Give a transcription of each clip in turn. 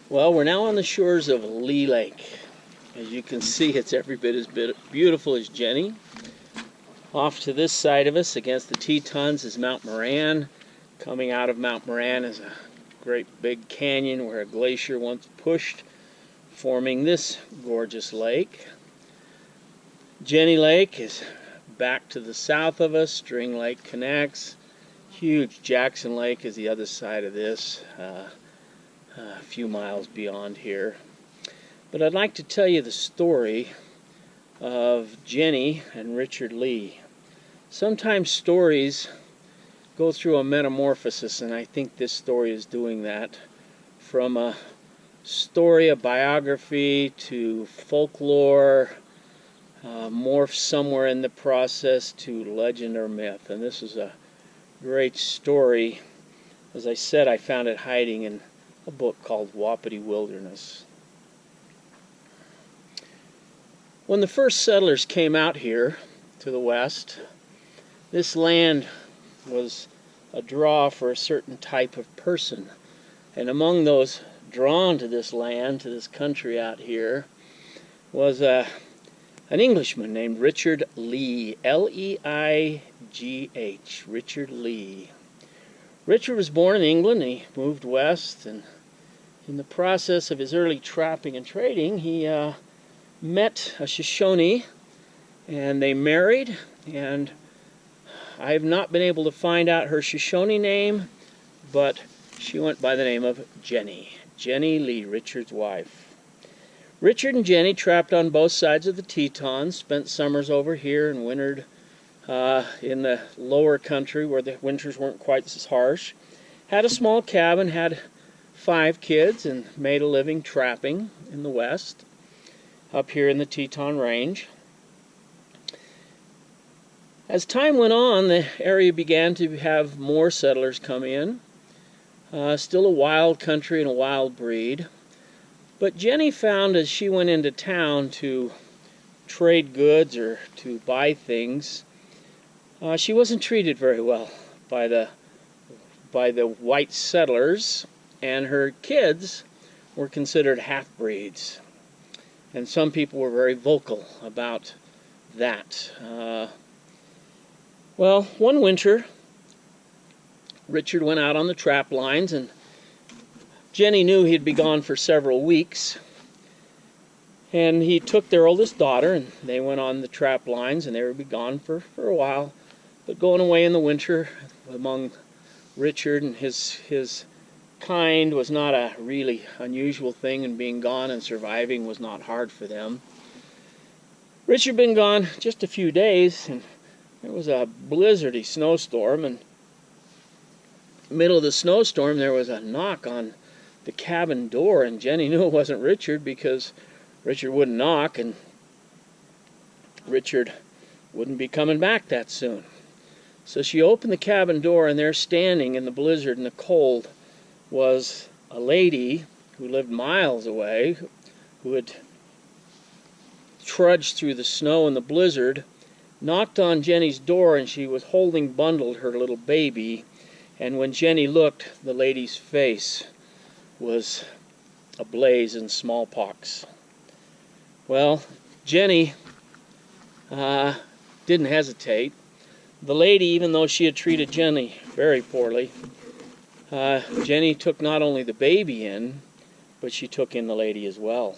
Well, we're now on the shores of Leigh Lake. As you can see, it's every bit as beautiful as Jenny. Off to this side of us, against the Tetons, is Mount Moran. Coming out of Mount Moran is a great big canyon where a glacier once pushed, forming this gorgeous lake. Jenny Lake is back to the south of us. String Lake connects. Huge Jackson Lake is the other side of this. A few miles beyond here. But I'd like to tell you the story of Jenny and Richard Leigh. Sometimes stories go through a metamorphosis, and I think this story is doing that. From a story, a biography, to folklore, morphs somewhere in the process to legend or myth. And this is a great story. As I said, I found it hiding in a book called Wapiti Wilderness. When the first settlers came out here to the west, this land was a draw for a certain type of person. And among those drawn to this land, to this country out here, was an Englishman named Richard Leigh, L-E-I-G-H, Richard Leigh. Richard was born in England, and he moved west, and in the process of his early trapping and trading, he met a Shoshone, and they married, and I have not been able to find out her Shoshone name, but she went by the name of Jenny. Jenny Leigh, Richard's wife. Richard and Jenny trapped on both sides of the Tetons, spent summers over here and wintered in the lower country where the winters weren't quite as harsh. Had a small cabin, had 5 kids, and made a living trapping in the west, up here in the Teton Range. As time went on, the area began to have more settlers come in. Still a wild country and a wild breed. But Jenny found as she went into town to trade goods or to buy things, she wasn't treated very well by the white settlers, and her kids were considered half-breeds. And some people were very vocal about that. Well, one winter, Richard went out on the trap lines, and Jenny knew he'd be gone for several weeks. And he took their oldest daughter, and they went on the trap lines, and they would be gone for a while. But going away in the winter among Richard and his kind was not a really unusual thing, and being gone and surviving was not hard for them. Richard had been gone just a few days, and there was a blizzardy snowstorm, and in the middle of the snowstorm there was a knock on the cabin door, and Jenny knew it wasn't Richard because Richard wouldn't knock, and Richard wouldn't be coming back that soon. So she opened the cabin door, and there, standing in the blizzard and the cold, was a lady who lived miles away, who had trudged through the snow and the blizzard, knocked on Jenny's door, and she was holding bundled her little baby. And when Jenny looked, the lady's face was ablaze in smallpox. Well, Jenny didn't hesitate. The lady, even though she had treated Jenny very poorly, Jenny took not only the baby in, but she took in the lady as well.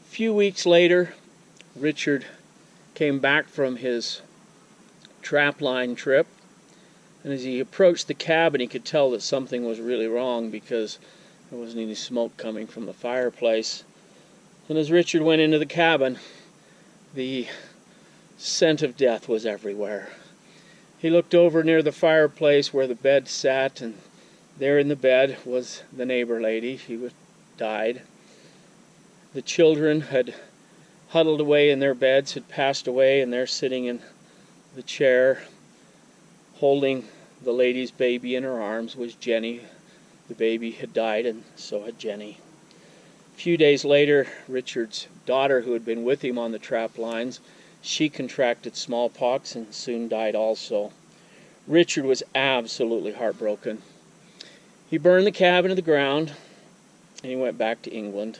A few weeks later, Richard came back from his trapline trip, and as he approached the cabin, he could tell that something was really wrong because there wasn't any smoke coming from the fireplace. And as Richard went into the cabin, the scent of death was everywhere. He looked over near the fireplace where the bed sat, and there in the bed was the neighbor lady. She was died. The children had huddled away in their beds, had passed away, and they're sitting in the chair holding the lady's baby in her arms was Jenny. The baby had died, and so had Jenny. A few days later, Richard's daughter, who had been with him on the trap lines, she contracted smallpox and soon died also. Richard was absolutely heartbroken. He burned the cabin to the ground, and he went back to England.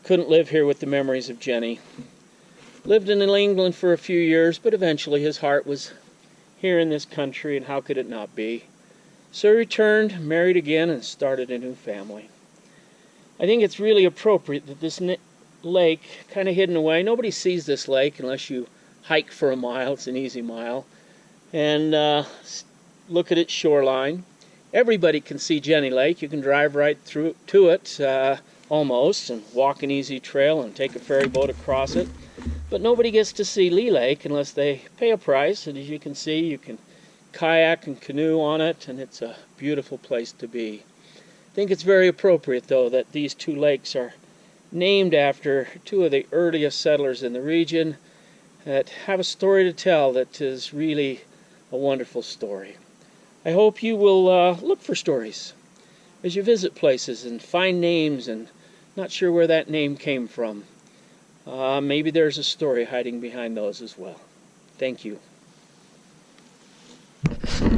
Couldn't live here with the memories of Jenny. Lived in England for a few years, but eventually his heart was here in this country, and how could it not be? So he returned, married again, and started a new family. I think it's really appropriate that this lake, kind of hidden away, nobody sees this lake unless you hike for a mile. It's an easy mile. And look at its shoreline. Everybody can see Jenny Lake. You can drive right through to it almost, and walk an easy trail and take a ferry boat across it. But nobody gets to see Leigh Lake unless they pay a price. And as you can see, you can kayak and canoe on it, and it's a beautiful place to be. I think it's very appropriate, though, that these two lakes are named after two of the earliest settlers in the region that have a story to tell that is really a wonderful story. I hope you will look for stories as you visit places and find names and not sure where that name came from. Maybe there's a story hiding behind those as well. Thank you.